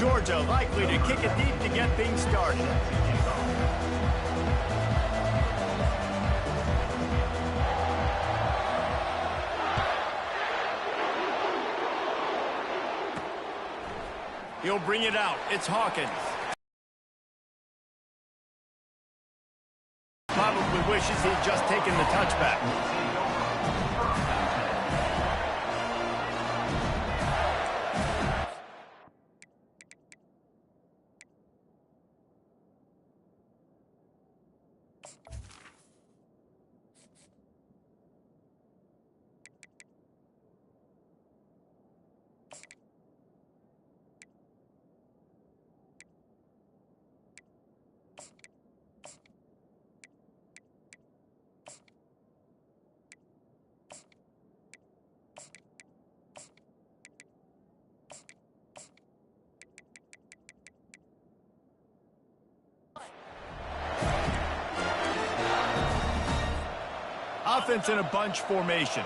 Georgia likely to kick it deep to get things started. He'll bring it out. It's Hawkins. Probably wishes he'd just taken the touchback. Offense in a bunch formation.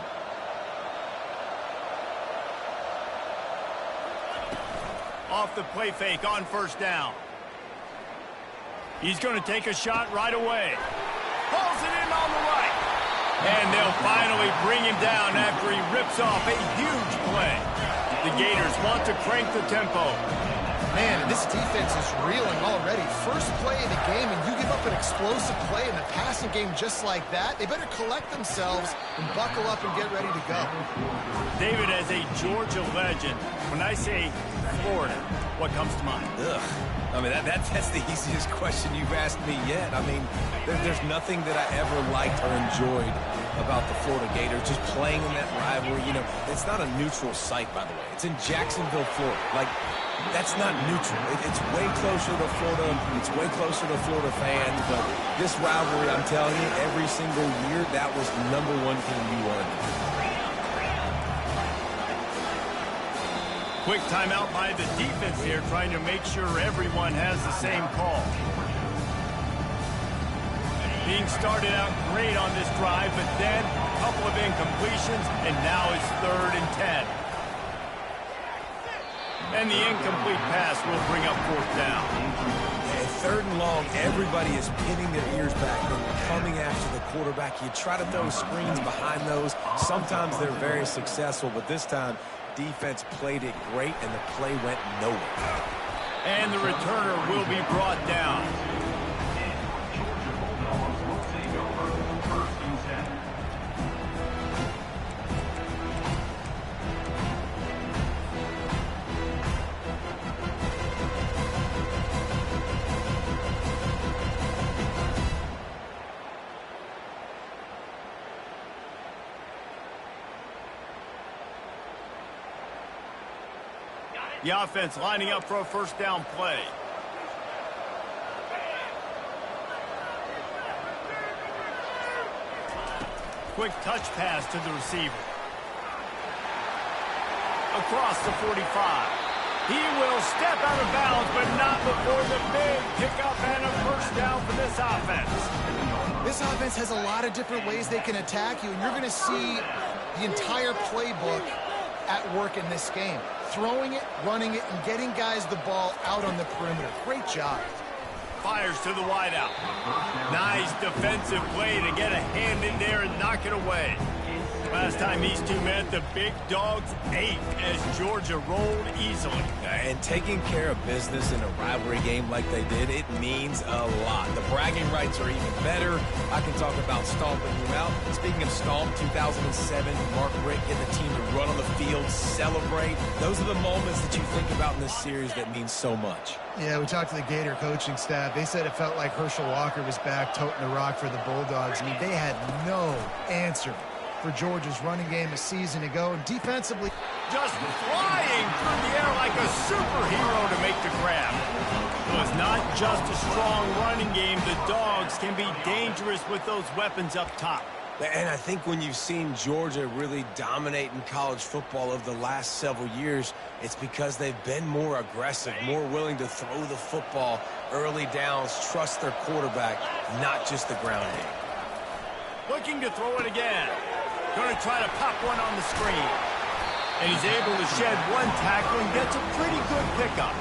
Off the play fake on first down. He's going to take a shot right away. Pulls it in on the right. And they'll finally bring him down after he rips off a huge play. The Gators want to crank the tempo. Man, this defense is reeling already. First play of the game, and you give up an explosive play in the passing game just like that. They better collect themselves and buckle up and get ready to go. David, as a Georgia legend, when I say Florida, what comes to mind? Ugh. I mean, that's the easiest question you've asked me yet. I mean, there's nothing that I ever liked or enjoyed about the Florida Gators, just playing in that rivalry. You know, it's not a neutral site, by the way. It's in Jacksonville, Florida. Like, that's not neutral. It's way closer to Florida. It's way closer to Florida fans. But this rivalry, I'm telling you, every single year, that was #1 thing you wanted. Quick timeout by the defense here, trying to make sure everyone has the same call. Being started out great on this drive, but then a couple of incompletions, and now it's 3rd and 10. And the incomplete pass will bring up 4th down. And 3rd and long, everybody is pinning their ears back and coming after the quarterback. You try to throw screens behind those. Sometimes they're very successful, but this time, defense played it great, and the play went nowhere. And the returner will be brought down. The offense lining up for a 1st down play. Quick touch pass to the receiver. Across the 45. He will step out of bounds, but not before the big pickup and a 1st down for this offense. This offense has a lot of different ways they can attack you, and you're going to see the entire playbook at work in this game. Throwing it, running it, and getting guys the ball out on the perimeter. Great job. Fires to the wideout. Nice defensive play to get a hand in there and knock it away. Last time these two met, the big dogs ate as Georgia rolled easily. And taking care of business in a rivalry game like they did, it means a lot. The bragging rights are even better. I can talk about stomping you out. Speaking of stomp, 2007, Mark Richt getting the team to run on the field, celebrate. Those are the moments that you think about in this series that mean so much. Yeah, we talked to the Gator coaching staff. They said it felt like Herschel Walker was back toting the rock for the Bulldogs. I mean, they had no answer for Georgia's running game a season ago, and defensively just flying through the air like a superhero to make the grab. It was not just a strong running game. The Dogs can be dangerous with those weapons up top. And I think when you've seen Georgia really dominate in college football over the last several years, it's because they've been more aggressive, more willing to throw the football early downs, trust their quarterback, not just the ground game. Looking to throw it again. Going to try to pop one on the screen. And he's able to shed one tackle and gets a pretty good pickup.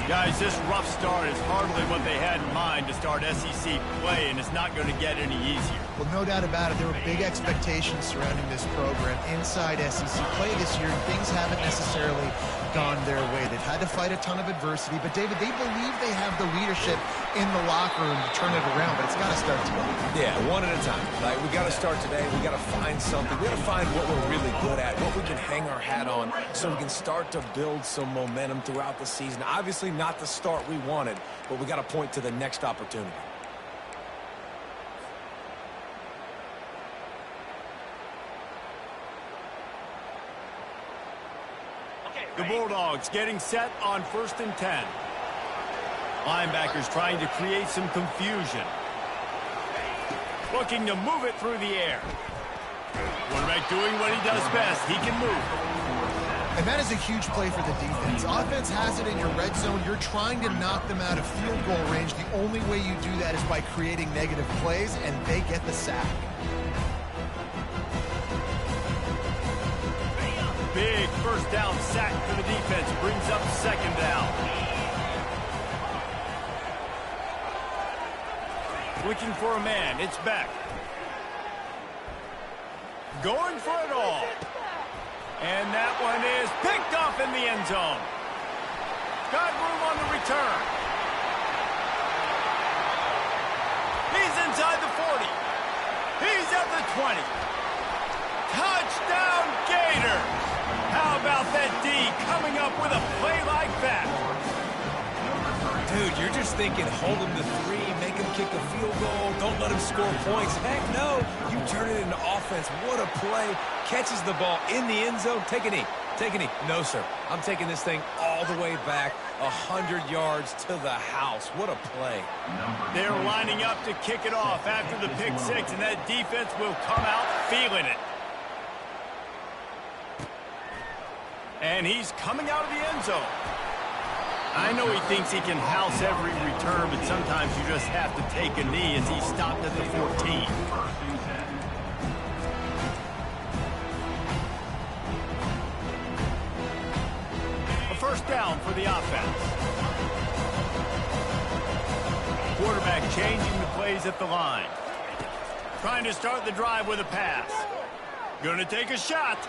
Guys, this rough start is hardly what they had in mind to start SEC play, and it's not going to get any easier. Well, no doubt about it. There were big expectations surrounding this program inside SEC play this year, and things haven't necessarily gone their way. They've had to fight a ton of adversity, but, David, they believe they have the leadership in the locker room to turn it around, but it's got to start today. Yeah, one at a time. Like, we got to start today. We got to find something. We got to find what we're really good at, what we can hang our hat on, so we can start to build some momentum throughout the season. Obviously, not the start we wanted, but we got to point to the next opportunity. The Bulldogs getting set on 1st and 10. Linebackers trying to create some confusion. Looking to move it through the air. Quarterback doing what he does best. He can move. And that is a huge play for the defense. Offense has it in your red zone. You're trying to knock them out of field goal range. The only way you do that is by creating negative plays, and they get the sack. Big first down sack for the defense. Brings up 2nd down. Looking for a man. It's Beck. Going for it all. And that one is picked off in the end zone. Got room on the return. He's inside the 40. He's at the 20. Touchdown, Gators! How about that D coming up with a play like that? Dude, you're just thinking, hold him to 3, make him kick a field goal, don't let him score points. Heck no, you turn it into offense. What a play. Catches the ball in the end zone. Take a knee. Take a knee. No, sir. I'm taking this thing all the way back 100 yards to the house. What a play. They're lining up to kick it off after the pick 6, and that defense will come out feeling it. And he's coming out of the end zone. I know he thinks he can house every return, but sometimes you just have to take a knee as he stopped at the 14. A first down for the offense. Quarterback changing the plays at the line. Trying to start the drive with a pass. Gonna take a shot.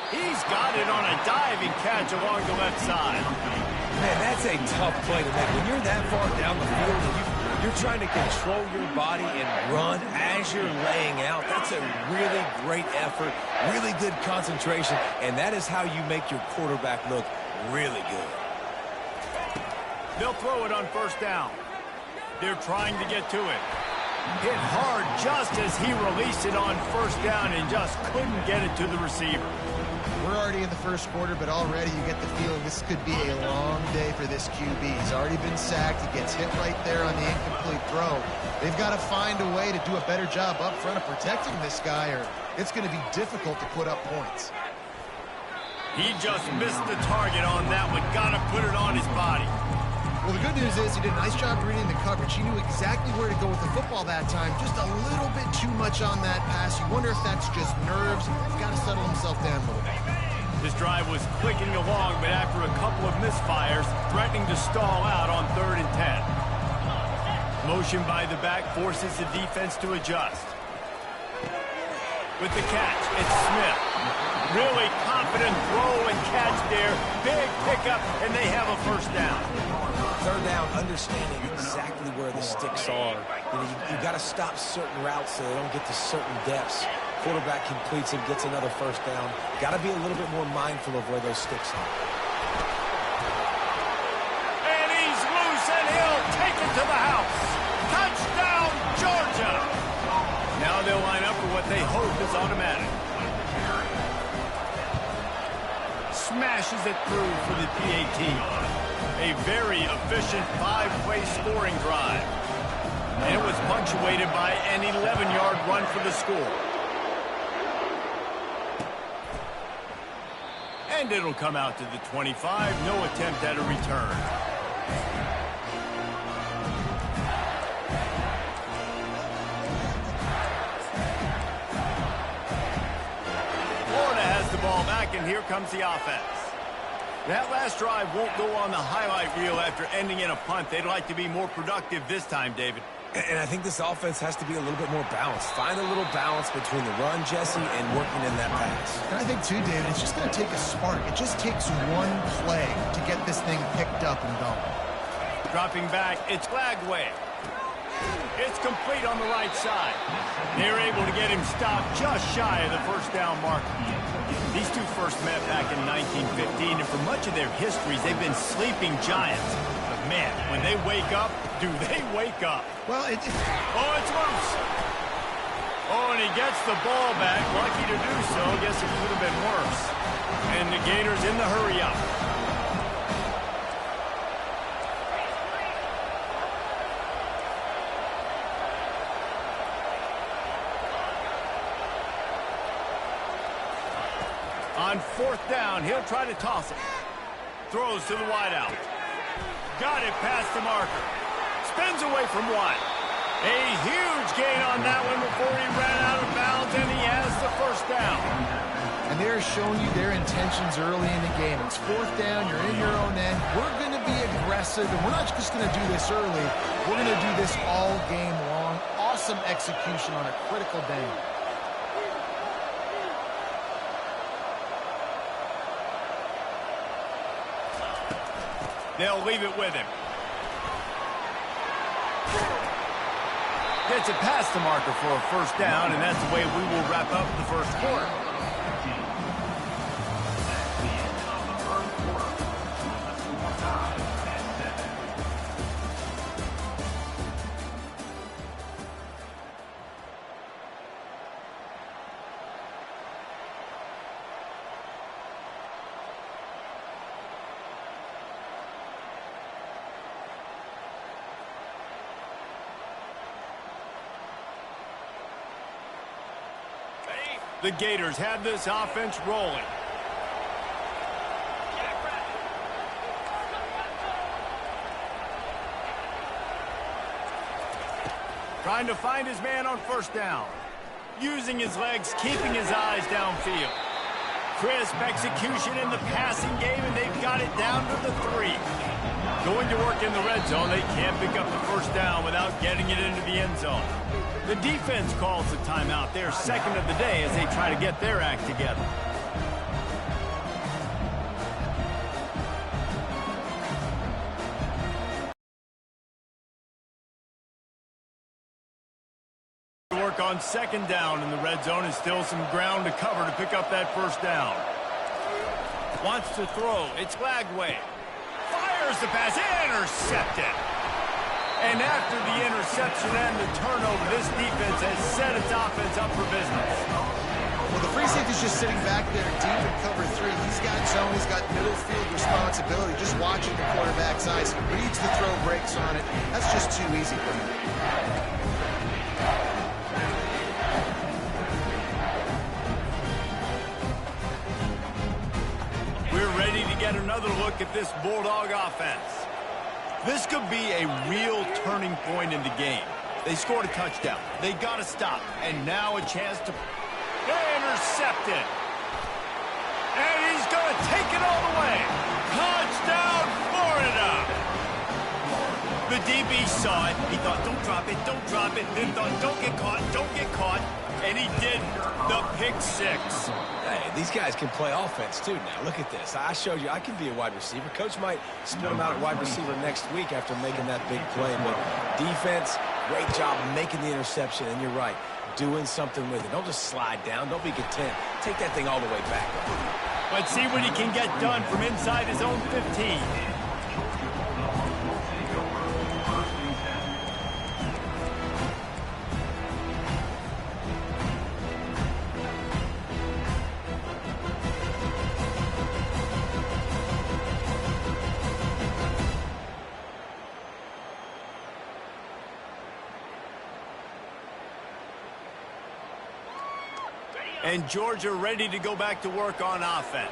He's got it on a diving catch along the left side. Man, that's a tough play to make. When you're that far down the field and you're trying to control your body and run as you're laying out, that's a really great effort, really good concentration, and that is how you make your quarterback look really good. They'll throw it on first down. They're trying to get to it. Hit hard just as he released it on first down and just couldn't get it to the receiver. We're already in the first quarter, but already you get the feeling this could be a long day for this QB. He's already been sacked. He gets hit right there on the incomplete throw. They've got to find a way to do a better job up front of protecting this guy, or it's going to be difficult to put up points. He just missed the target on that one. Got to put it on his body. Well, the good news is he did a nice job reading the coverage. He knew exactly where to go with the football that time. Just a little bit too much on that pass. You wonder if that's just nerves. He's got to settle himself down a little bit. This drive was clicking along, but after a couple of misfires, threatening to stall out on 3rd and 10. Motion by the back forces the defense to adjust. With the catch, it's Smith. Really confident throw and catch there. Big pickup, and they have a first down. 3rd down, understanding exactly where the sticks are. You got to stop certain routes so they don't get to certain depths. Quarterback completes and gets another first down. Got to be a little bit more mindful of where those sticks are. And he's loose, and he'll take it to the house. Touchdown, Georgia! Now they'll line up for what they hope is automatic. Smashes it through for the PAT. A very efficient 5-play scoring drive. And it was punctuated by an 11-yard run for the score. And it'll come out to the 25. No attempt at a return. Florida has the ball back, and here comes the offense. That last drive won't go on the highlight reel after ending in a punt. They'd like to be more productive this time, David. And I think this offense has to be a little bit more balanced. Find a little balance between the run, Jesse, and working in that pass. And I think, too, David, it's just going to take a spark. It just takes one play to get this thing picked up and going. Dropping back, it's Flagway. It's complete on the right side. They're able to get him stopped just shy of the first down marker. These two first met back in 1915, and for much of their histories, they've been sleeping giants. But, man, when they wake up, do they wake up? Well, Oh, it's loose. Oh, and he gets the ball back. Lucky to do so. Guess it could have been worse. And the Gators in the hurry-up. On fourth down, he'll try to toss it. Throws to the wideout. Got it past the marker. Spins away from one. A huge gain on that one before he ran out of bounds, and he has the first down. And they're showing you their intentions early in the game. It's fourth down. You're in your own end. We're going to be aggressive, and we're not just going to do this early. We're going to do this all game long. Awesome execution on a critical down. They'll leave it with him. Gets it past the marker for a first down, and that's the way we will wrap up the first quarter. The Gators have this offense rolling. Trying to find his man on first down. Using his legs, keeping his eyes downfield. Crisp execution in the passing game, and they've got it down to the 3. Going to work in the red zone, they can't pick up the first down without getting it into the end zone. The defense calls the timeout. They're second of the day as they try to get their act together. Work on second down in the red zone, and still some ground to cover to pick up that first down. Wants to throw. It's Flagway. Fires the pass. Intercepted. And after the interception and the turnover, this defense has set its offense up for business. Well, the free safety's just sitting back there deep in cover 3. He's got zone. He's got middle field responsibility. Just watching the quarterback's eyes. He reads the throw, breaks on it. That's just too easy for him. We're ready to get another look at this Bulldog offense. This could be a real turning point in the game. They scored a touchdown. They got to stop. And now a chance to intercept it. And he's going to take it all the way. Touchdown, Florida. The DB saw it. He thought, don't drop it, don't drop it. Then thought, don't get caught, don't get caught. And he didn't. The pick 6. Hey, these guys can play offense, too, now. Look at this. I showed you I can be a wide receiver. Coach might split him out at wide receiver next week after making that big play. But defense, great job making the interception. And you're right, doing something with it. Don't just slide down. Don't be content. Take that thing all the way back. Let's see what he can get done from inside his own 15. And Georgia ready to go back to work on offense.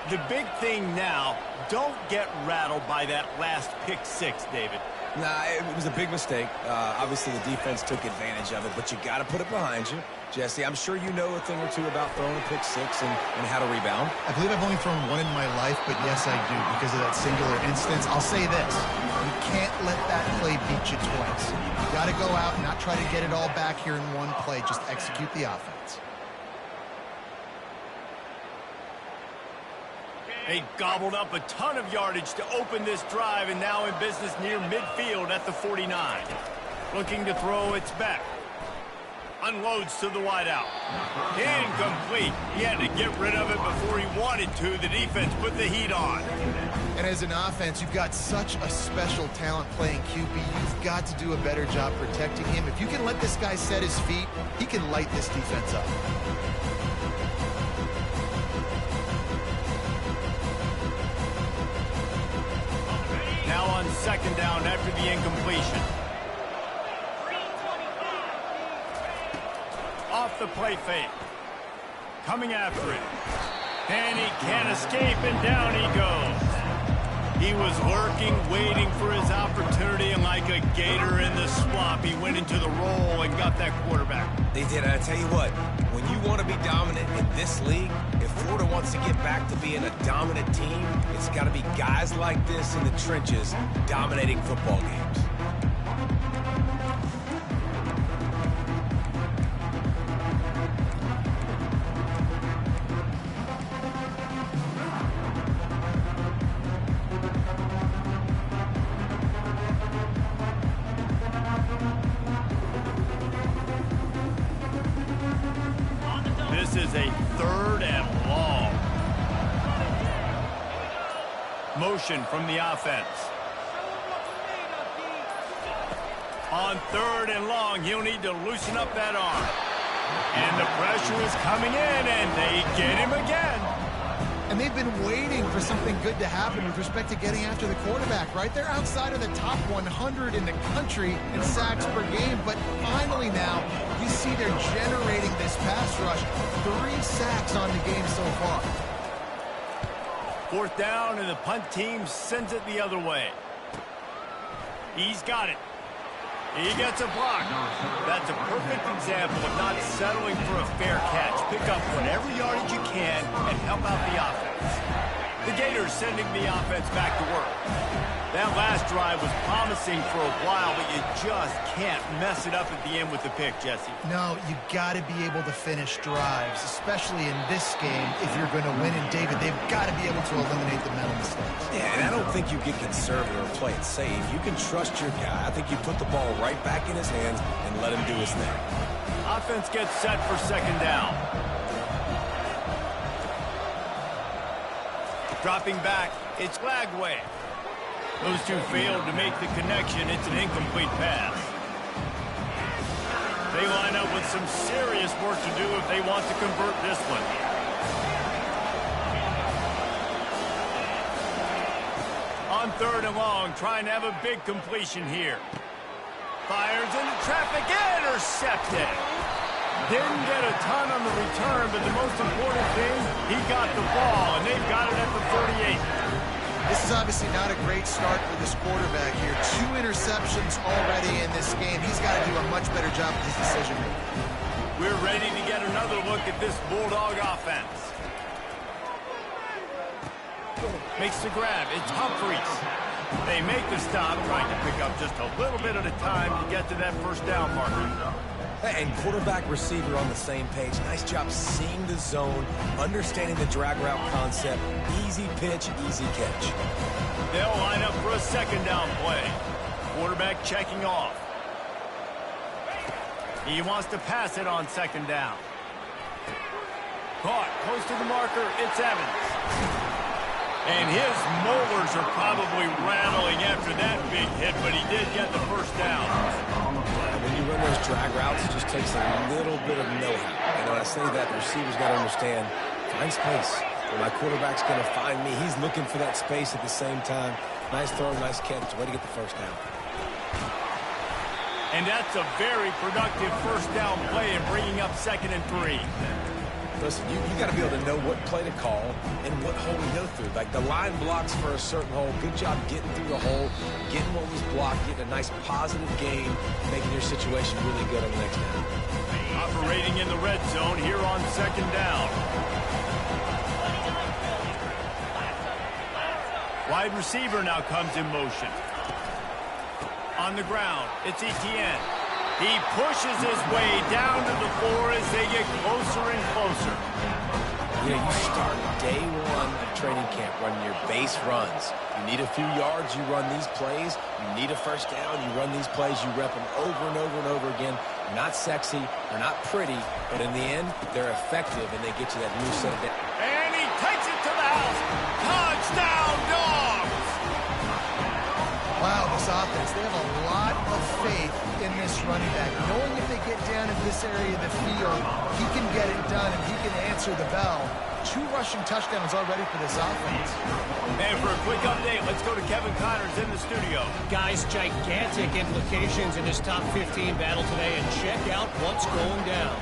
The big thing now, don't get rattled by that last pick 6, David. Nah, it was a big mistake. Obviously, the defense took advantage of it, but you got to put it behind you. Jesse, I'm sure you know a thing or two about throwing a pick six and how to rebound. I believe I've only thrown one in my life, but yes, I do, because of that singular instance. I'll say this. You can't let that play beat you twice. You got to go out and not try to get it all back here in one play. Just execute the offense. They gobbled up a ton of yardage to open this drive, and now in business near midfield at the 49. Looking to throw, it's back. Unloads to the wideout. Incomplete. He had to get rid of it before he wanted to. The defense put the heat on. And as an offense, you've got such a special talent playing QB. You've got to do a better job protecting him. If you can let this guy set his feet, he can light this defense up. Now on second down after the incompletion. Off the play fake. Coming after it. And he can't escape, and down he goes. He was lurking, waiting for his opportunity, and like a gator in the swamp, he went into the roll and got that quarterback. They did, and I tell you what, when you want to be dominant in this league, if Florida wants to get back to being a dominant team, it's got to be guys like this in the trenches dominating football games. This is a third and long. Motion from the offense. On third and long, he'll need to loosen up that arm. And the pressure is coming in, and they get him again. And they've been waiting for something good to happen with respect to getting after the quarterback, right? They're outside of the top 100 in the country in sacks per game, but finally now, you see they're generating this pass rush. 3 sacks on the game so far. Fourth down, and the punt team sends it the other way. He's got it. He gets a block. That's a perfect example of not settling for a fair catch. Pick up whatever yardage you can and help out the offense. The Gators sending the offense back to work. That last drive was promising for a while, but you just can't mess it up at the end with the pick, Jesse. No, you got to be able to finish drives, especially in this game. If you're going to win, and David, they've got to be able to eliminate the mental mistakes. Yeah, and I don't think you get conservative or play it safe. You can trust your guy. I think you put the ball right back in his hands and let him do his thing. Offense gets set for second down. Dropping back, it's Lagway. Those two failed to make the connection. It's an incomplete pass. They line up with some serious work to do if they want to convert this one. On third and long, trying to have a big completion here. Fires into traffic, intercepted. Didn't get a ton on the return, but the most important thing, he got the ball, and they've got it at the 38. This is obviously not a great start for this quarterback here. 2 interceptions already in this game. He's got to do a much better job with his decision-making. We're ready to get another look at this Bulldog offense. Makes the grab. It's Humphries. They make the stop, trying to pick up just a little bit at a time to get to that first down marker. And quarterback receiver on the same page. Nice job seeing the zone, understanding the drag route concept. Easy pitch, easy catch. They'll line up for a second down play. Quarterback checking off. He wants to pass it on second down. Caught close to the marker. It's Evans. And his molars are probably rattling after that big hit, but he did get the first down. When you run those drag routes, it just takes a little bit of know-how. And when I say that, the receiver's got to understand, find space. When my quarterback's going to find me, he's looking for that space at the same time. Nice throw, nice catch. Way to get the first down. And that's a very productive first down play in bringing up 2nd and 3. Listen, you got to be able to know what play to call and what hole to go through. Like the line blocks for a certain hole. Good job getting through the hole, getting what was blocked, getting a nice positive gain, making your situation really good on the next down. Operating in the red zone here on second down. Wide receiver now comes in motion. On the ground, it's Etienne. He pushes his way down to the floor as they get closer and closer. You start day one of training camp running your base runs. You need a few yards, you run these plays. You need a first down, you run these plays. You rep them over and over and over again. They're not sexy, they're not pretty, but in the end, they're effective, and they get you that new set of downs. And he takes it to the house. Touchdown, Dogs! Wow, this offense, they have a lot of faith in this running back. Knowing if they get down in this area of the field, he can get it done and he can answer the bell. 2 rushing touchdowns already for this offense. And for a quick update, let's go to Kevin Connors in the studio. Guys, gigantic implications in this top 15 battle today, and check out what's going down.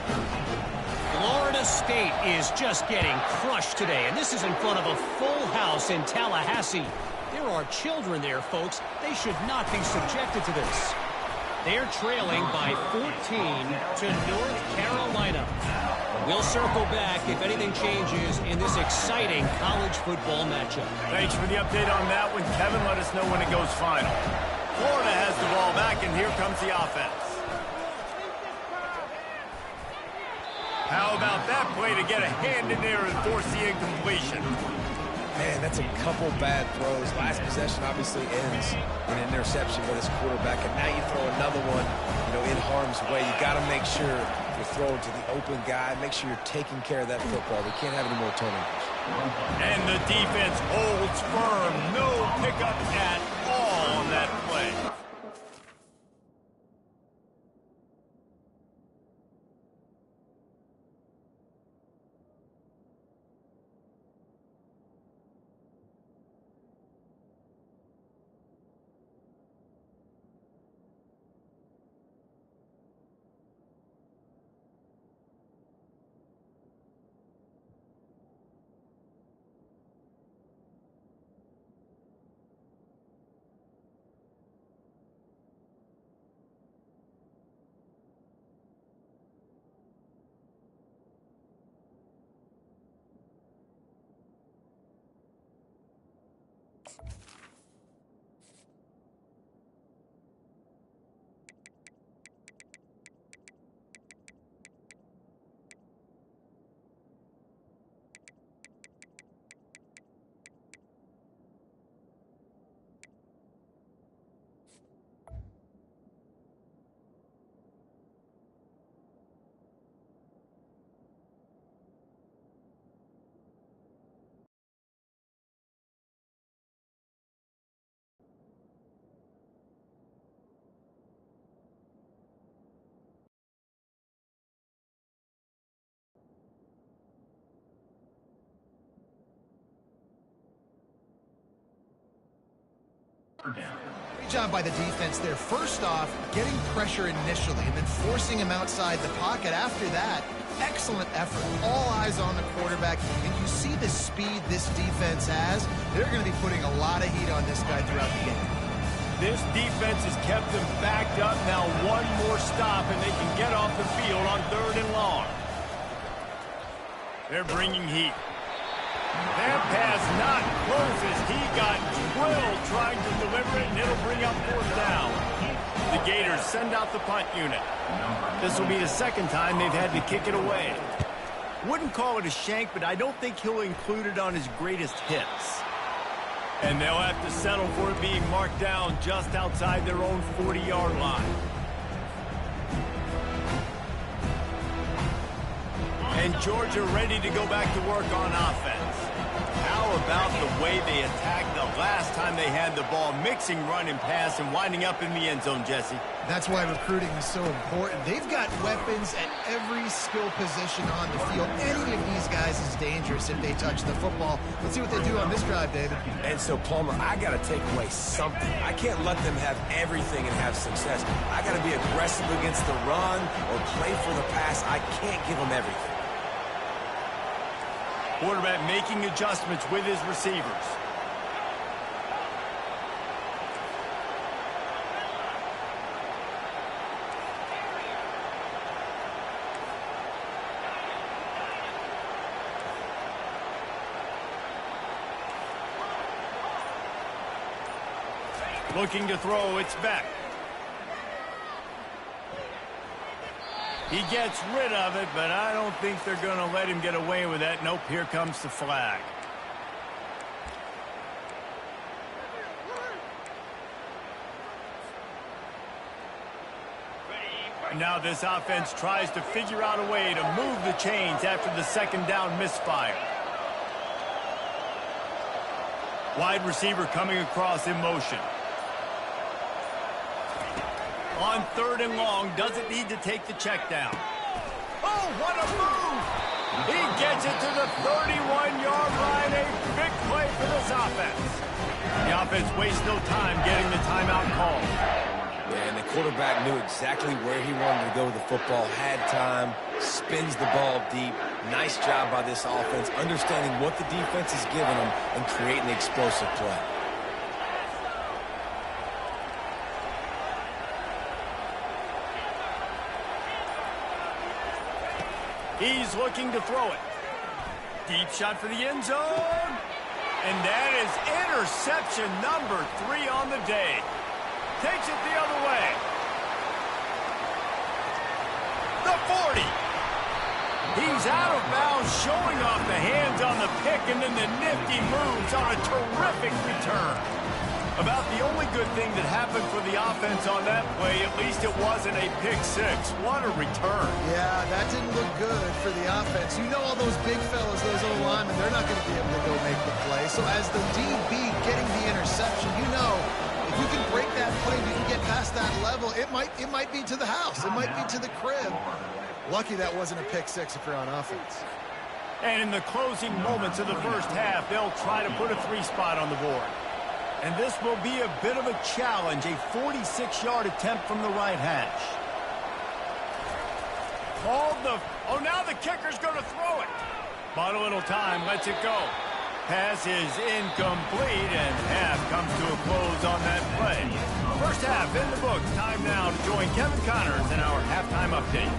Florida State is just getting crushed today, and this is in front of a full house in Tallahassee. There are children there, folks. They should not be subjected to this. They're trailing by 14 to North Carolina. We'll circle back if anything changes in this exciting college football matchup. Thanks for the update on that one, Kevin. Let us know when it goes final. Florida has the ball back, and here comes the offense. How about that play to get a hand in there and force the incompletion? Man, that's a couple bad throws. Last possession obviously ends in an interception by this quarterback, and now you throw another one, in harm's way. You got to make sure you're throwing to the open guy. Make sure you're taking care of that football. We can't have any more turnovers. And the defense holds firm. No pickup at all on that play. Great job by the defense there. First off, getting pressure initially and then forcing him outside the pocket. After that, excellent effort. All eyes on the quarterback. And you see the speed this defense has. They're going to be putting a lot of heat on this guy throughout the game. This defense has kept them backed up. Now one more stop and they can get off the field on 3rd and long. They're bringing heat. That pass not closes. He got drilled trying to deliver it, and it'll bring up 4th down. The Gators send out the punt unit. This will be the second time they've had to kick it away. Wouldn't call it a shank, but I don't think he'll include it on his greatest hits. And they'll have to settle for it being marked down just outside their own 40-yard line. And Georgia ready to go back to work on offense. How about the way they attacked the last time they had the ball, mixing run and pass and winding up in the end zone, Jesse? That's why recruiting is so important. They've got weapons at every skill position on the field. Any of these guys is dangerous if they touch the football. Let's see what they do on this drive, David. And so, Palmer, I got to take away something. I can't let them have everything and have success. I got to be aggressive against the run or play for the pass. I can't give them everything. Quarterback making adjustments with his receivers. Looking to throw, it's back. He gets rid of it, but I don't think they're going to let him get away with that. Nope, here comes the flag. Now this offense tries to figure out a way to move the chains after the second down misfire. Wide receiver coming across in motion. On 3rd and long, doesn't need to take the check down. Oh, what a move! He gets it to the 31-yard line. A big play for this offense. The offense wastes no time getting the timeout call. Yeah, and the quarterback knew exactly where he wanted to go with the football, had time, spins the ball deep. Nice job by this offense, understanding what the defense is giving them and creating the explosive play. He's looking to throw it. Deep shot for the end zone. And that is interception number 3 on the day. Takes it the other way. The 40. He's out of bounds, showing off the hands on the pick, and then the nifty moves on a terrific return. About the only good thing that happened for the offense on that play, at least it wasn't a pick six. What a return. Yeah, that didn't look good for the offense. You know all those big fellas, those O-linemen, they're not going to be able to go make the play. So as the DB getting the interception, you know, if you can break that play, you can get past that level, it might be to the house. It might be to the crib. Lucky that wasn't a pick six if you're on offense. And in the closing moments of the first half, they'll try to put a 3 spot on the board. And this will be a bit of a challenge, a 46-yard attempt from the right hash. Oh, now the kicker's going to throw it. Bought a little time, lets it go. Pass is incomplete, and half comes to a close on that play. First half in the books. Time now to join Kevin Connors in our halftime update.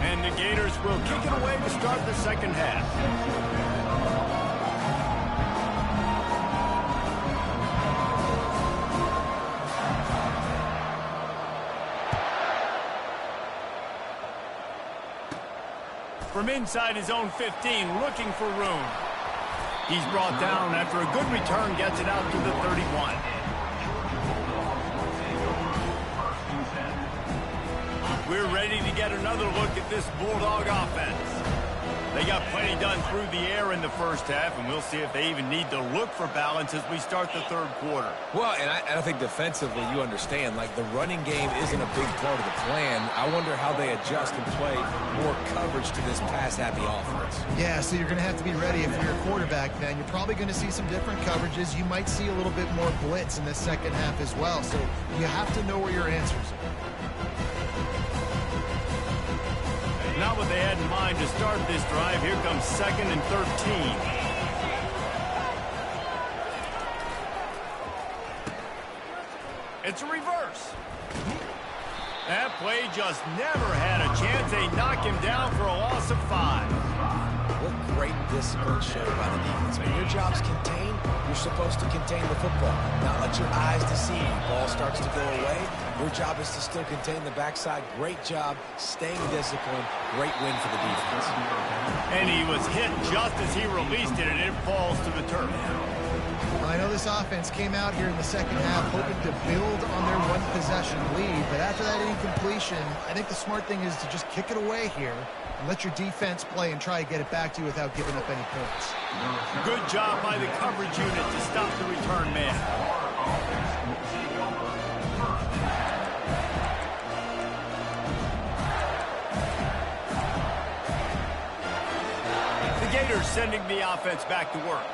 And the Gators will kick it away to start the second half. From inside his own 15, looking for room. He's brought down after a good return, gets it out to the 31. We're ready to get another look at this Bulldog offense. They got plenty done through the air in the first half, and we'll see if they even need to look for balance as we start the third quarter. Well, and I think defensively, you understand, like the running game isn't a big part of the plan. I wonder how they adjust and play more coverage to this pass-happy offense. Yeah, so you're going to have to be ready if you're a quarterback, man. You're probably going to see some different coverages. You might see a little bit more blitz in the second half as well, so you have to know where your answers are. Not what they had in mind to start this drive. Here comes 2nd and 13. It's a reverse. That play just never had a chance. They knock him down for a loss of 5. What great discipline showed by the defense. When your job's contained, you're supposed to contain the football. Not let your eyes deceive you. Ball starts to go away. Your job is to still contain the backside. Great job staying disciplined. Great win for the defense. And he was hit just as he released it, and it falls to the turf. I know this offense came out here in the second half hoping to build on their one-possession lead, but after that incompletion, I think the smart thing is to just kick it away here and let your defense play and try to get it back to you without giving up any points. Good job by the coverage unit to stop the return man. The Gators sending the offense back to work.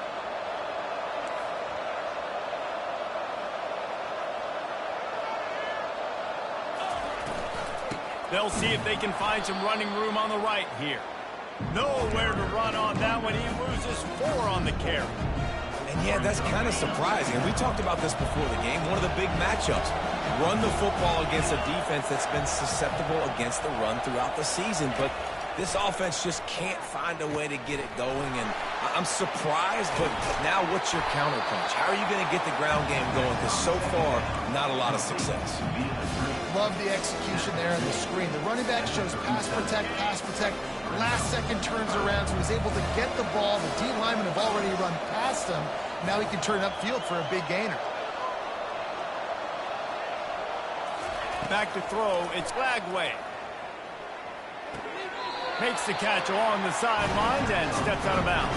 They'll see if they can find some running room on the right here. Nowhere to run on that one. He loses 4 on the carry. And yeah, that's kind of surprising. And we talked about this before the game. One of the big matchups. Run the football against a defense that's been susceptible against the run throughout the season. But this offense just can't find a way to get it going. And I'm surprised, but now what's your counterpunch? How are you going to get the ground game going? Because so far, not a lot of success. Love the execution there on the screen. The running back shows pass protect. Last second turns around, so he's able to get the ball. The D linemen have already run past him. Now he can turn upfield for a big gainer. Back to throw. It's Flagway. Makes the catch along the sidelines and steps out of bounds.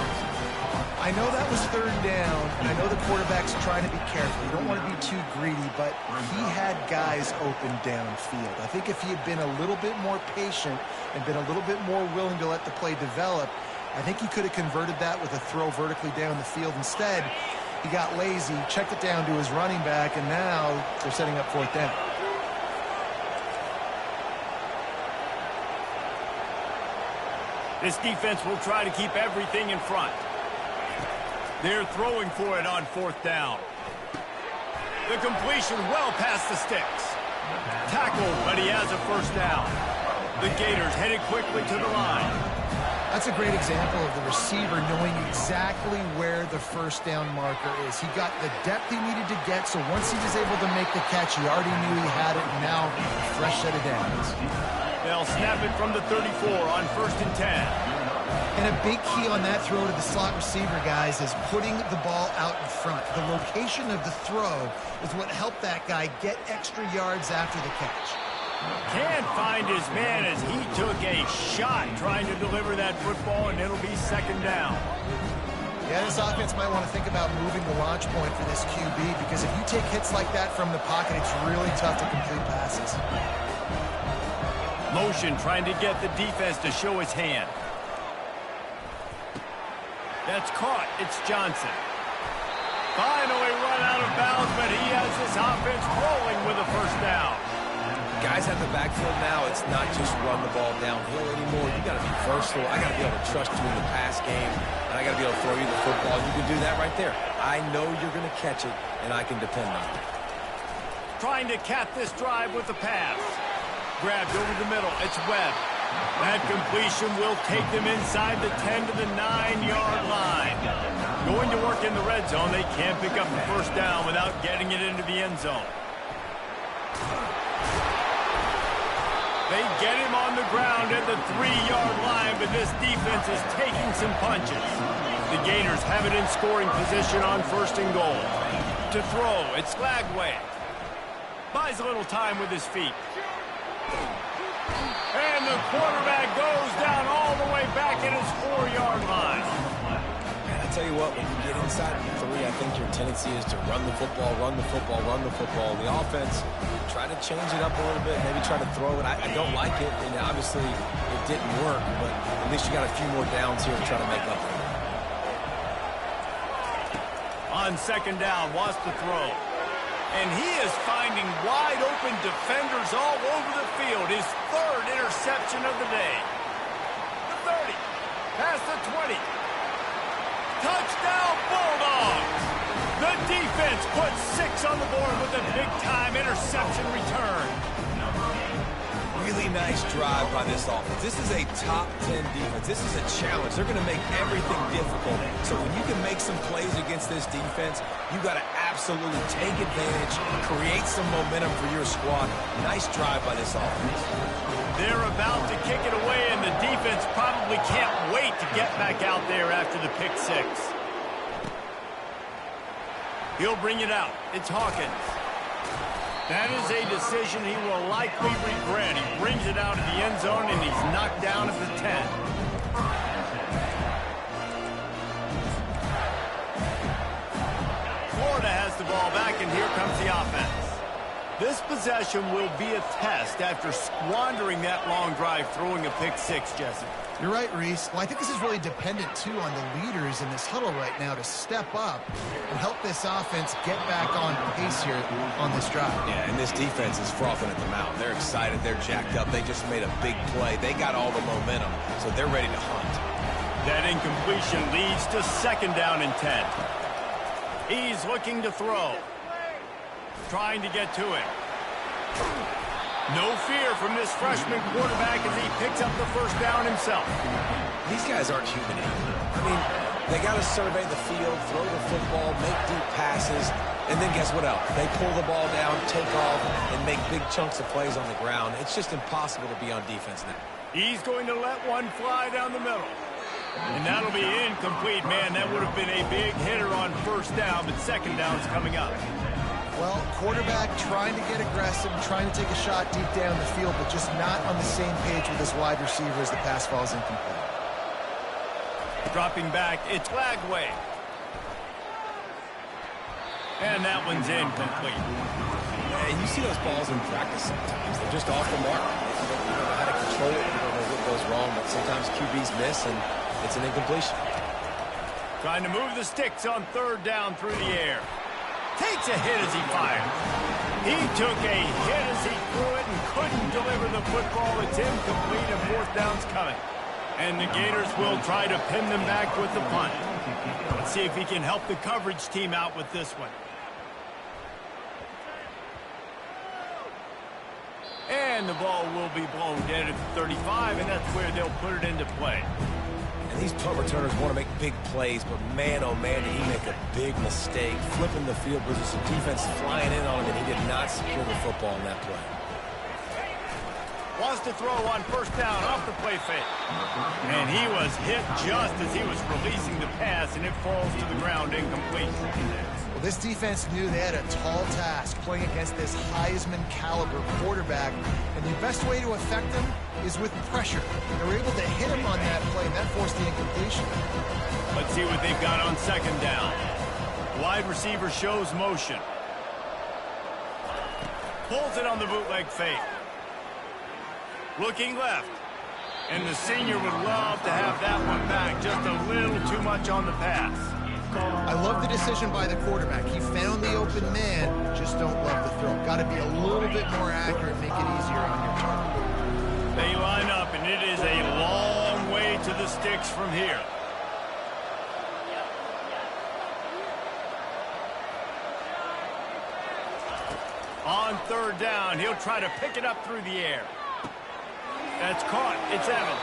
I know that was 3rd down, and I know the quarterback's trying to be careful. You don't want to be too greedy, but he had guys open downfield. I think if he had been a little bit more patient and been a little bit more willing to let the play develop, I think he could have converted that with a throw vertically down the field. Instead, he got lazy, checked it down to his running back, and now they're setting up 4th down. This defense will try to keep everything in front. They're throwing for it on 4th down. The completion well past the sticks. Tackled, but he has a 1st down. The Gators headed quickly to the line. That's a great example of the receiver knowing exactly where the 1st down marker is. He got the depth he needed to get, so once he was able to make the catch, he already knew he had it, and now a fresh set of downs. They'll snap it from the 34 on 1st and 10. And a big key on that throw to the slot receiver, guys, is putting the ball out in front. The location of the throw is what helped that guy get extra yards after the catch. Can't find his man as he took a shot trying to deliver that football, and it'll be 2nd down. Yeah, this offense might want to think about moving the launch point for this QB, because if you take hits like that from the pocket, it's really tough to complete passes. Motion trying to get the defense to show his hand. That's caught. It's Johnson. Finally run out of bounds, but he has this offense rolling with a 1st down. Guys have the backfield now. It's not just run the ball downhill anymore. You got to be versatile. I got to be able to trust you in the pass game, and I got to be able to throw you the football. You can do that right there. I know you're going to catch it, and I can depend on it. Trying to cap this drive with the pass. Grabbed over the middle. It's Webb. That completion will take them inside the 10 to the 9-yard line. Going to work in the red zone. They can't pick up the 1st down without getting it into the end zone. They get him on the ground at the 3-yard line, but this defense is taking some punches. The Gators have it in scoring position on 1st and goal. To throw, it's Flagway. Buys a little time with his feet. And the quarterback goes down all the way back at his 4-yard line. And I tell you what, when you get inside the 3, I think your tendency is to run the football. The offense, try to change it up a little bit, maybe try to throw it. I don't like it, and obviously it didn't work, but at least you got a few more downs here to try to make up for it. On 2nd down, wants to throw. And he is finding wide-open defenders all over the field. His 3rd interception of the day. The 30, past the 20. Touchdown, Bulldogs! The defense puts 6 on the board with a big-time interception return. Really nice drive by this offense. This is a top 10 defense. This is a challenge. They're going to make everything difficult. So when you can make some plays against this defense, you got to absolutely take advantage, create some momentum for your squad. Nice drive by this offense. They're about to kick it away, and the defense probably can't wait to get back out there after the pick 6. He'll bring it out. It's Hawkins. That is a decision he will likely regret. He brings it out of the end zone, and he's knocked down at the 10. Florida has the ball back, and here comes the offense. This possession will be a test after squandering that long drive, throwing a pick six, Jesse. You're right, Reese. Well, I think this is really dependent, too, on the leaders in this huddle right now to step up and help this offense get back on pace here on this drive. Yeah, and this defense is frothing at the mouth. They're excited. They're jacked up. They just made a big play. They got all the momentum, so they're ready to hunt. That incompletion leads to 2nd down and 10. He's looking to throw. Trying to get to it. No fear from this freshman quarterback as he picks up the 1st down himself. These guys aren't human anymore. I mean, they got to survey the field, throw the football, make deep passes, and then guess what else? They pull the ball down, take off, and make big chunks of plays on the ground. It's just impossible to be on defense now. He's going to let one fly down the middle. And that'll be incomplete. Man, that would have been a big hitter on 1st down, but 2nd down's coming up. Well, quarterback trying to get aggressive, trying to take a shot deep down the field, but just not on the same page with his wide receiver as the pass falls incomplete. Dropping back, it's Lagway. And that one's incomplete. And you see those balls in practice sometimes. They're just off the mark. You don't know how to control it. You don't know what goes wrong, but sometimes QBs miss, and it's an incompletion. Trying to move the sticks on 3rd down through the air. Takes a hit as he fired. He took a hit as he threw it and couldn't deliver the football. It's incomplete and 4th down's coming. And the Gators will try to pin them back with the punt. Let's see if he can help the coverage team out with this one. And the ball will be blown dead at the 35, and that's where they'll put it into play. And these punt returners want to make big plays, but man, oh man, did he make a big mistake. Flipping the field position, defense flying in on him, and he did not secure the football in that play. Wants to throw on 1st down off the play fake. And he was hit just as he was releasing the pass, and it falls to the ground incomplete. Well, this defense knew they had a tall task playing against this Heisman caliber quarterback, and the best way to affect him is with pressure. They were able to hit him on that play, and that forced the incompletion. Let's see what they've got on 2nd down. Wide receiver shows motion. Pulls it on the bootleg fake. Looking left. And the senior would love to have that one back. Just a little too much on the pass. I love the decision by the quarterback. He found the open man, just don't love the throw. Got to be a little bit more accurate, make it easier on your target. They line up, and it is a long way to the sticks from here. On 3rd down, he'll try to pick it up through the air. That's caught. It's Evans.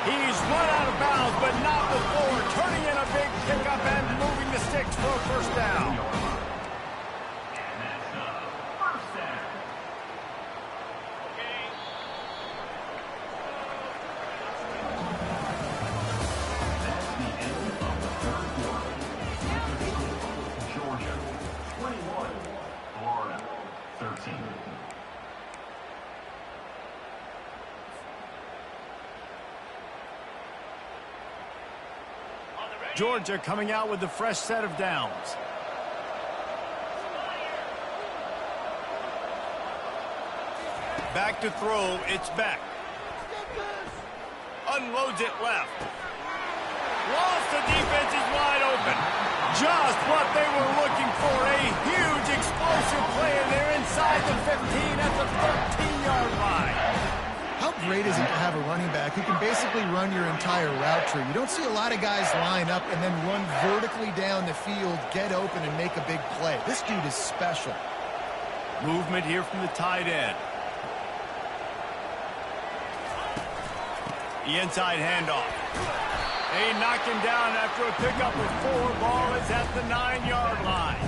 He's run out of bounds, but not before turning in a big pickup and moving the sticks for a 1st down. Georgia, 21. Florida, 13. Georgia coming out with a fresh set of downs. Back to throw, it's Beck. Unloads it left. Lost, the defense is wide open. Just what they were looking for, a huge explosive play, and they're inside the 15 at the 13-yard line. How great is it to have a running back who can basically run your entire route tree? You don't see a lot of guys line up and then run vertically down the field, get open, and make a big play. This dude is special. Movement here from the tight end. The inside handoff. They knock him down after a pickup of 4. Ball is at the 9-yard line.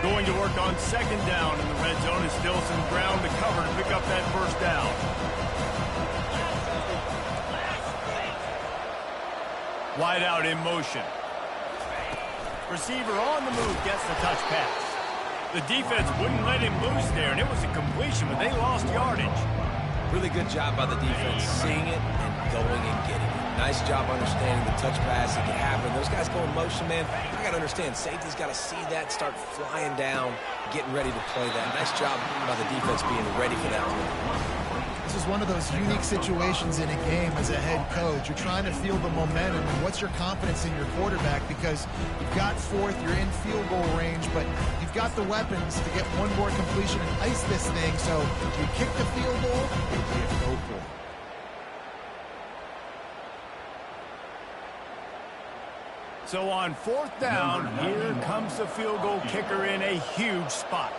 Going to work on 2nd down in the red zone. Is still some ground to cover to pick up that 1st down. Wide out in motion. Receiver on the move gets the touch pass. The defense wouldn't let him loose there, and it was a completion, but they lost yardage. Really good job by the defense, seeing it and going and getting it. Nice job understanding the touch pass that can happen. Those guys go in motion, man. I got to understand, safety's got to see that, start flying down, getting ready to play that. Nice job by the defense being ready for that one. This is one of those unique situations in a game as a head coach. You're trying to feel the momentum and what's your confidence in your quarterback, because you've got fourth, you're in field goal range, but you've got the weapons to get one more completion and ice this thing. So you kick the field goal, you go for it. So on fourth down, here comes the field goal kicker in a huge spot.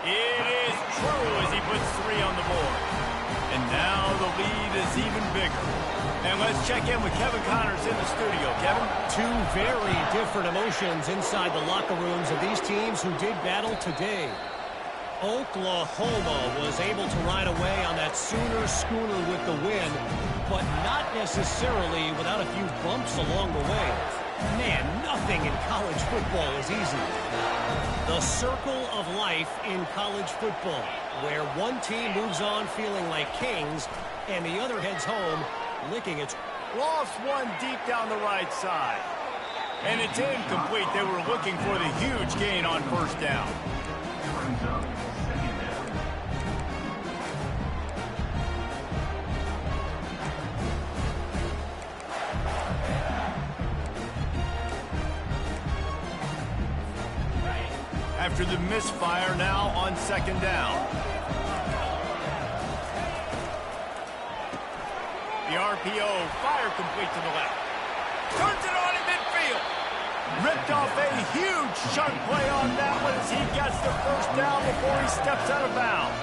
It is true as he puts 3 on the board. And now the lead is even bigger. And let's check in with Kevin Connors in the studio. Kevin? Two very different emotions inside the locker rooms of these teams who did battle today. Oklahoma was able to ride away on that Sooner schooner with the win, but not necessarily without a few bumps along the way. Man, nothing in college football is easy. The circle of life in college football, where one team moves on feeling like kings and the other heads home licking its... Lost one deep down the right side. And it's incomplete. They were looking for the huge gain on first down. After the misfire, now on second down. The RPO, fire complete to the left. Turns it on in midfield. Ripped off a huge chunk play on that one as he gets the first down before he steps out of bounds.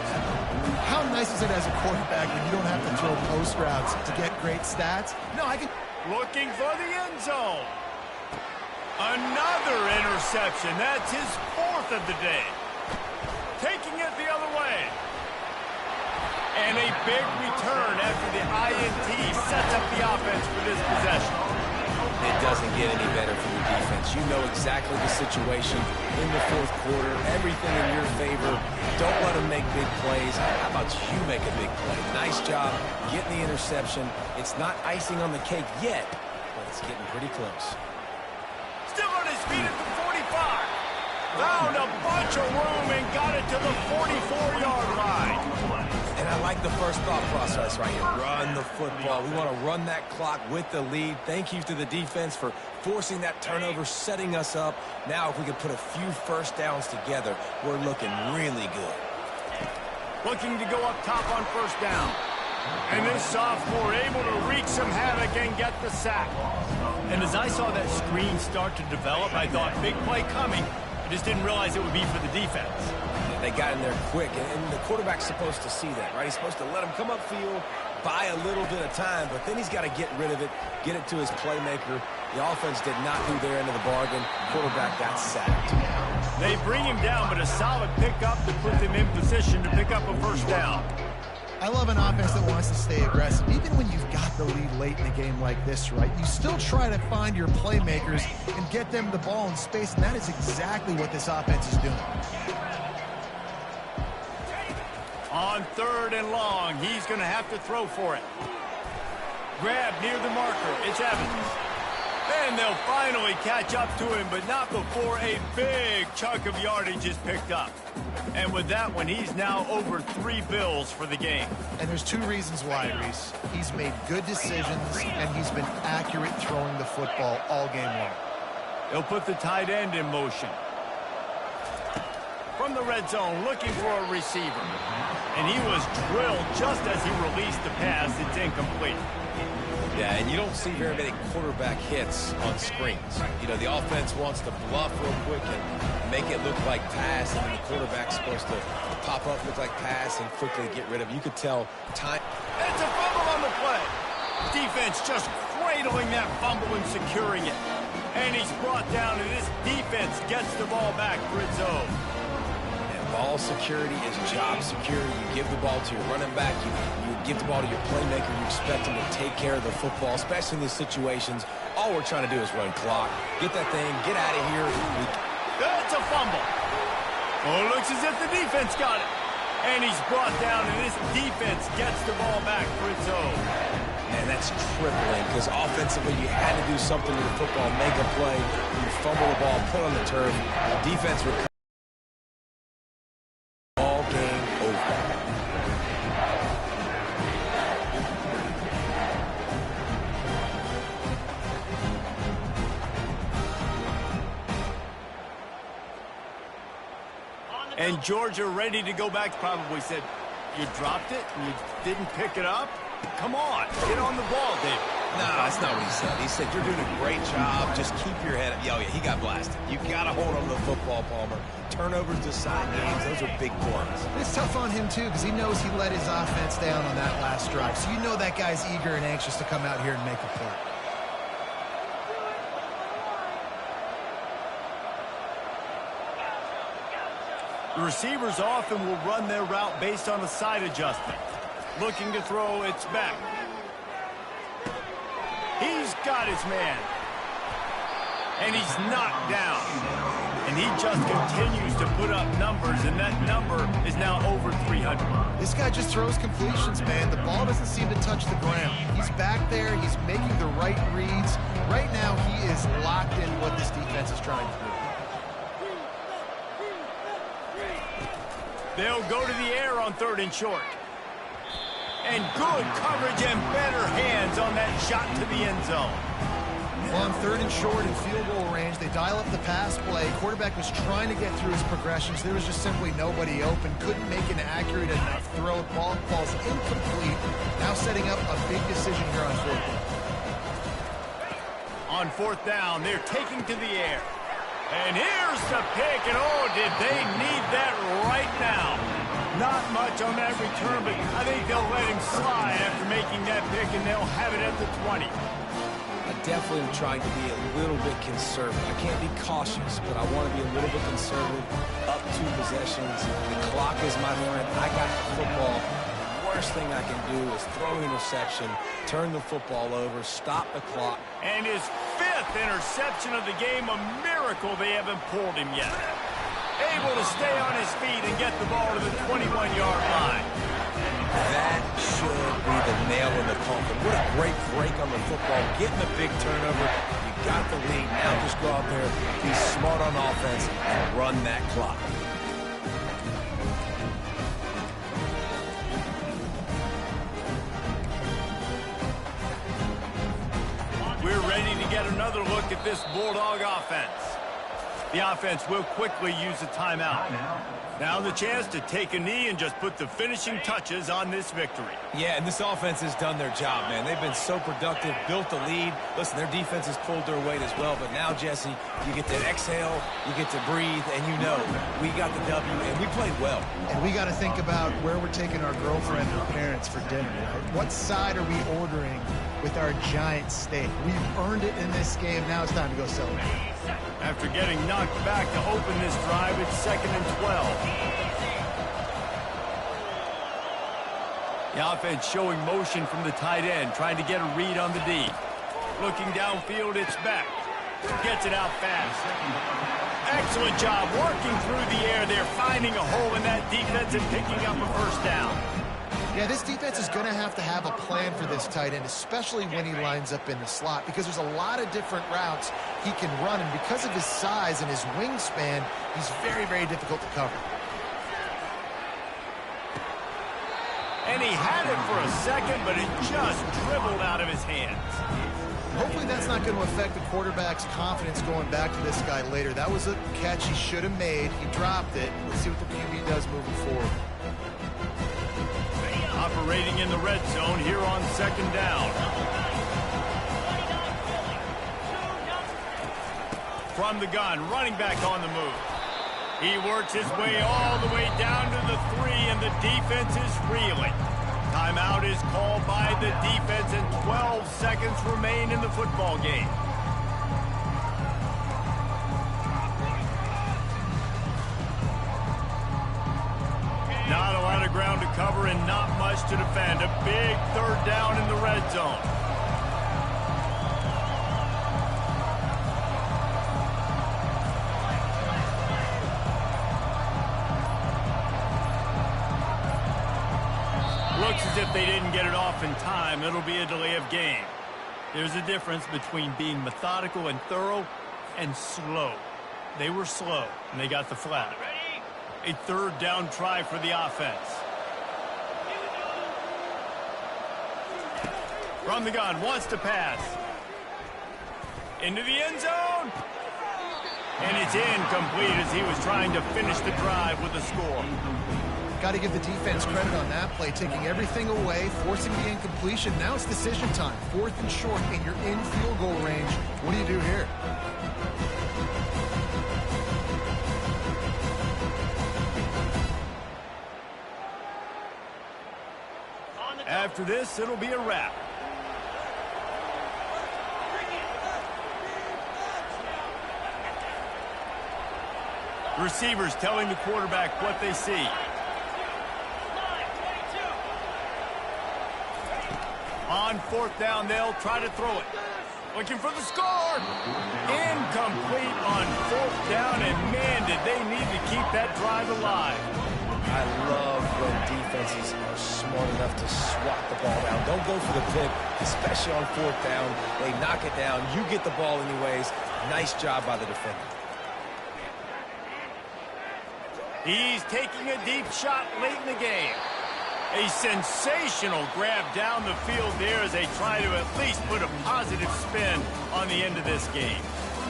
How nice is it as a quarterback when you don't have to throw post routes to get great stats? No, I can... Looking for the end zone. Another interception. That's his 4th of the day. Taking it the other way. And a big return after the INT sets up the offense for this possession. It doesn't get any better for the defense. You know exactly the situation in the 4th quarter. Everything in your favor. Don't let them make big plays. How about you make a big play? Nice job getting the interception. It's not icing on the cake yet, but it's getting pretty close. Still on his feet at the 45. Found a bunch of room and got it to the 44-yard line. And I like the first thought process right here. Run the football. We want to run that clock with the lead. Thank you to the defense for forcing that turnover, setting us up. Now if we can put a few first downs together, we're looking really good. Looking to go up top on first down. And this sophomore able to wreak some havoc and get the sack. And as I saw that screen start to develop, I thought big play coming. I just didn't realize it would be for the defense. They got in there quick, and the quarterback's supposed to see that, right? He's supposed to let him come upfield, buy a little bit of time, but then he's got to get rid of it, get it to his playmaker. The offense did not do their end of the bargain. Quarterback got sacked. They bring him down, but a solid pickup to put them in position to pick up a first down. I love an offense that wants to stay aggressive. Even when you've got the lead late in a game like this, right, you still try to find your playmakers and get them the ball in space, and that is exactly what this offense is doing. On 3rd and long, he's going to have to throw for it. Grab near the marker. It's Evans. And they'll finally catch up to him, but not before a big chunk of yardage is picked up. And with that one, he's now over 3 bills for the game. And there's 2 reasons why, Reese. He's made good decisions, and he's been accurate throwing the football all game long. They'll put the tight end in motion. From the red zone, looking for a receiver. And he was drilled just as he released the pass. It's incomplete. Yeah, and you don't see very many quarterback hits on screens. You know, the offense wants to bluff real quick and make it look like pass, and then the quarterback's supposed to pop up, look like pass, and quickly get rid of it. You could tell time. It's a fumble on the play. Defense just cradling that fumble and securing it. And he's brought down, and this defense gets the ball back for its own. Ball security is job security. You give the ball to your running back. You give the ball to your playmaker. You expect him to take care of the football, especially in these situations. All we're trying to do is run clock. Get that thing. Get out of here. That's a fumble. Oh, looks as if the defense got it. And he's brought down, and this defense gets the ball back for its own. Man, that's crippling because offensively you had to do something with the football, make a play. You fumble the ball, put on the turf. The defense recovered. Ball game over. And Georgia ready to go back probably said, you dropped it and you didn't pick it up? Come on, get on the ball, David. No, that's not what he said. He said, you're doing a great job. Just keep your head up. Oh, yeah, he got blasted. You got to hold on to the football, Palmer. Turnovers decide games. Those are big plays. It's tough on him, too, because he knows he let his offense down on that last drive. So you know that guy's eager and anxious to come out here and make a play. The receivers often will run their route based on a side adjustment. Looking to throw, it's back. He's got his man. And he's knocked down. And he just continues to put up numbers, and that number is now over 300. This guy just throws completions, man. The ball doesn't seem to touch the ground. He's back there. He's making the right reads. Right now, he is locked in what this defense is trying to do. They'll go to the air on 3rd and short. And good coverage and better hands on that shot to the end zone. Well, on 3rd and short in field goal range, they dial up the pass play. Quarterback was trying to get through his progressions. There was just simply nobody open. Couldn't make an accurate enough throw. Ball falls incomplete. Now setting up a big decision here on 4th down. On 4th down, they're taking to the air. And here's the pick, and oh, did they need that right now. Not much on that return, but I think they'll let him slide after making that pick, and they'll have it at the 20. I definitely am trying to be a little bit conservative. I can't be cautious, but I want to be a little bit conservative. Up 2 possessions. The clock is my friend. I got the football. Worst thing I can do is throw an interception, turn the football over, stop the clock. And his 5th interception of the game, a miracle they haven't pulled him yet. Able to stay on his feet and get the ball to the 21-yard line. That should be the nail in the coffin. What a great break on the football. Getting a big turnover. You got the lead. Now just go out there, be smart on offense, and run that clock. We're ready to get another look at this Bulldog offense. The offense will quickly use a timeout. Now the chance to take a knee and just put the finishing touches on this victory. Yeah, and this offense has done their job, man. They've been so productive, built the lead. Listen, their defense has pulled their weight as well, but now, Jesse, you get to exhale, you get to breathe, and you know we got the W, and we played well. And we got to think about where we're taking our girlfriend or parents for dinner. Right? What side are we ordering with our giant steak? We've earned it in this game. Now it's time to go celebrate. After getting knocked back to open this drive, it's 2nd and 12. The offense showing motion from the tight end, trying to get a read on the D. Looking downfield, it's back. Gets it out fast. Excellent job working through the air there, finding a hole in that defense and picking up a 1st down. Yeah, this defense is going to have a plan for this tight end, especially when he lines up in the slot, because there's a lot of different routes he can run, and because of his size and his wingspan, he's very, very difficult to cover. And he had it for a second, but it just dribbled out of his hands. Hopefully that's not going to affect the quarterback's confidence going back to this guy later. That was a catch he should have made. He dropped it. Let's see what the QB does moving forward. Operating in the red zone here on 2nd down. From the gun, running back on the move. He works his way all the way down to the 3, and the defense is reeling. Timeout is called by the defense, and 12 seconds remain in the football game. Not a lot of ground to cover and not much to defend. A big 3rd down in the red zone. looks as if they didn't get it off in time. It'll be a delay of game. There's a difference between being methodical and thorough and slow. They were slow, and they got the flag. A third down try for the offense. From the gun, wants to pass. Into the end zone. And it's incomplete as he was trying to finish the drive with a score. Got to give the defense credit on that play, taking everything away, forcing the incompletion. Now it's decision time. 4th and short, and you're in field goal range. What do you do here? After this, it'll be a wrap. Receivers telling the quarterback what they see. On 4th down, they'll try to throw it. Looking for the score. Incomplete on 4th down, and man, did they need to keep that drive alive. I love when defenses are smart enough to swat the ball down. Don't go for the pick, especially on 4th down. They knock it down. You get the ball anyways. Nice job by the defender. He's taking a deep shot late in the game. A sensational grab down the field there as they try to at least put a positive spin on the end of this game.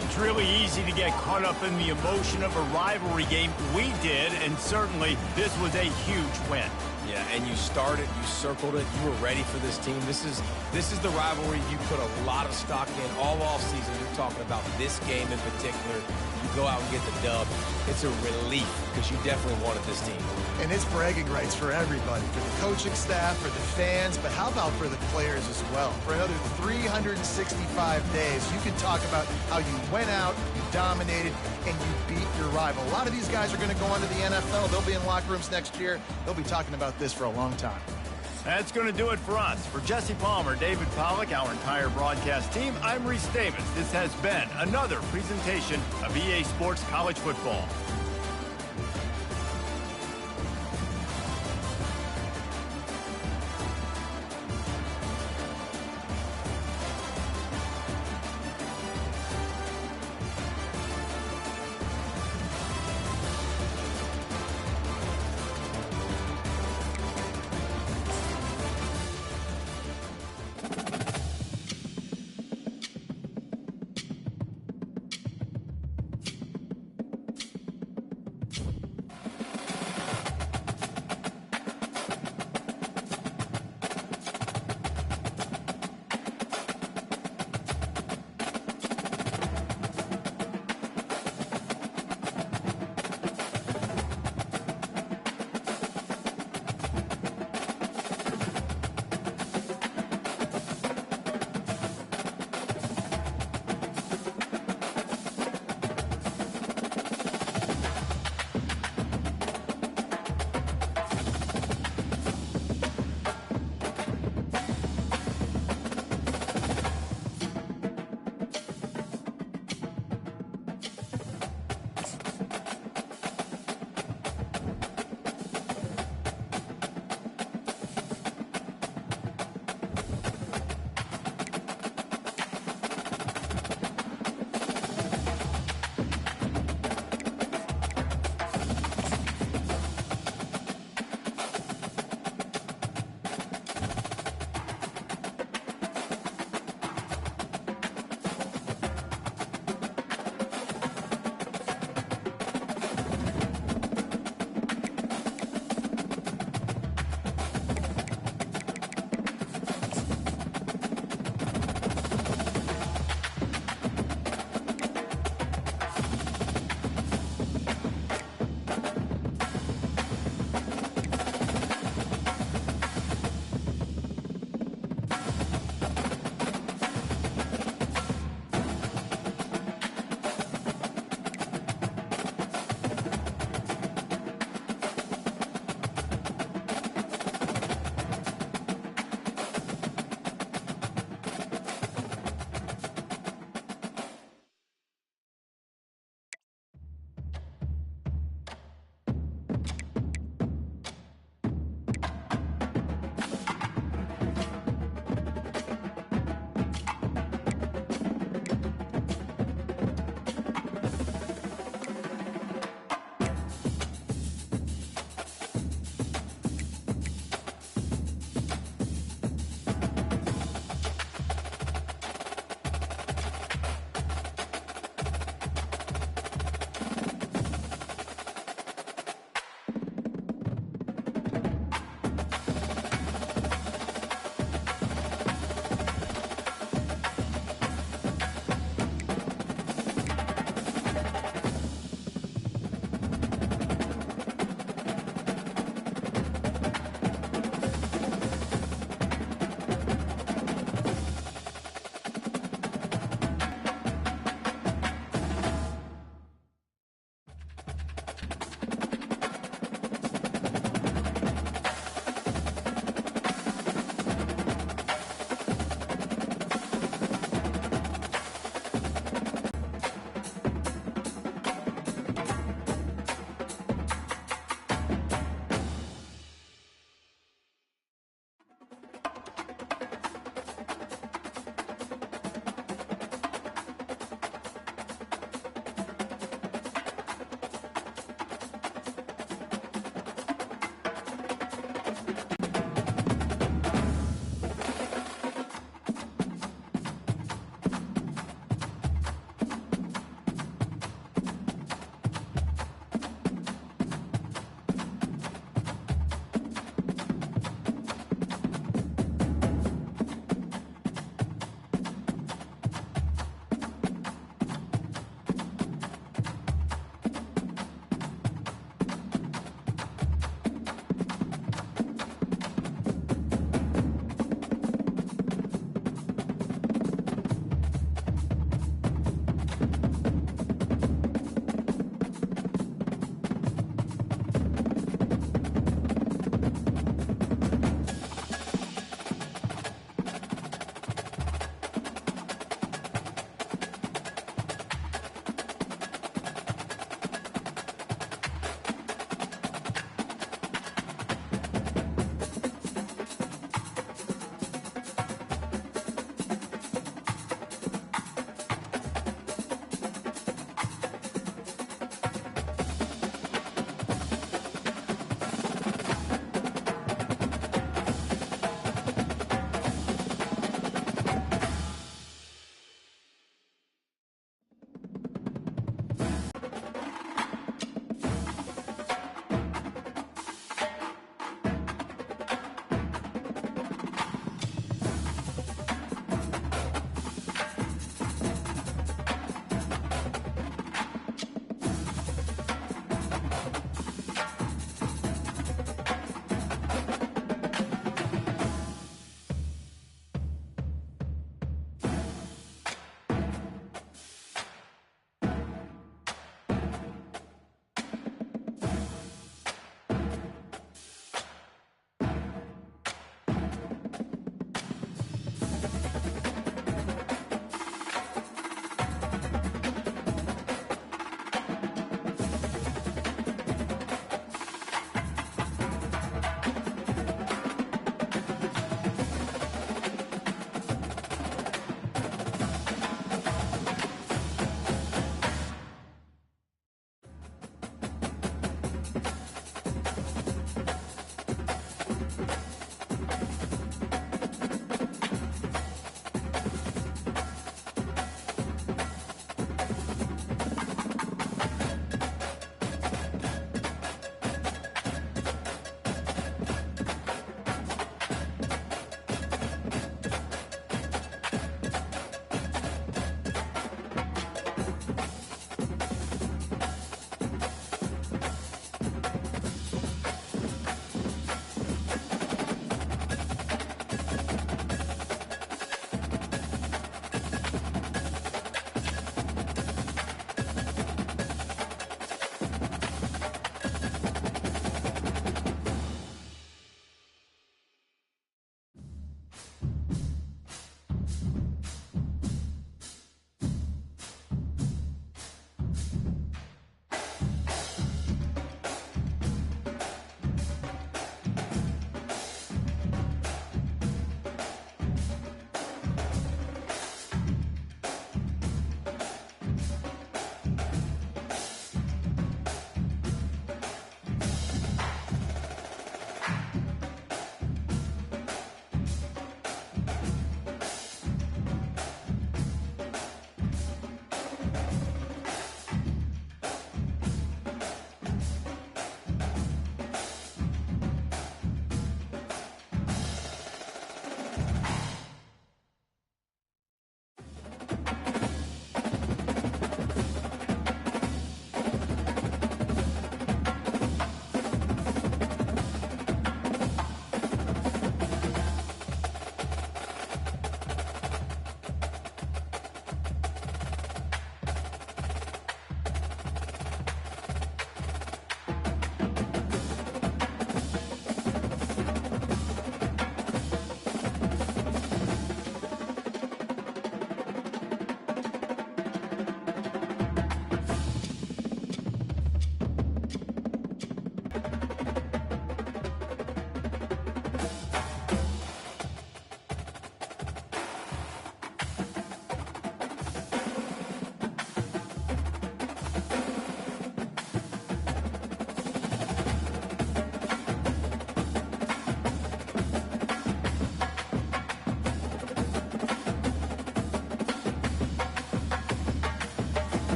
It's really easy to get caught up in the emotion of a rivalry game. We did, and certainly this was a huge win. Yeah, and you started, you circled it, you were ready for this team. This is the rivalry you put a lot of stock in all offseason. You're talking about this game in particular. You go out and get the dub. It's a relief because you definitely wanted this team. And it's bragging rights for everybody, for the coaching staff, for the fans, but how about for the players as well? For another 365 days, you can talk about how you went out, you dominated, and you beat your rival. A lot of these guys are going to go on to the NFL. They'll be in locker rooms next year. They'll be talking about this for a long time. That's going to do it for us. For Jesse Palmer, David Pollack, our entire broadcast team, I'm Reese Davis. This has been another presentation of EA Sports College Football.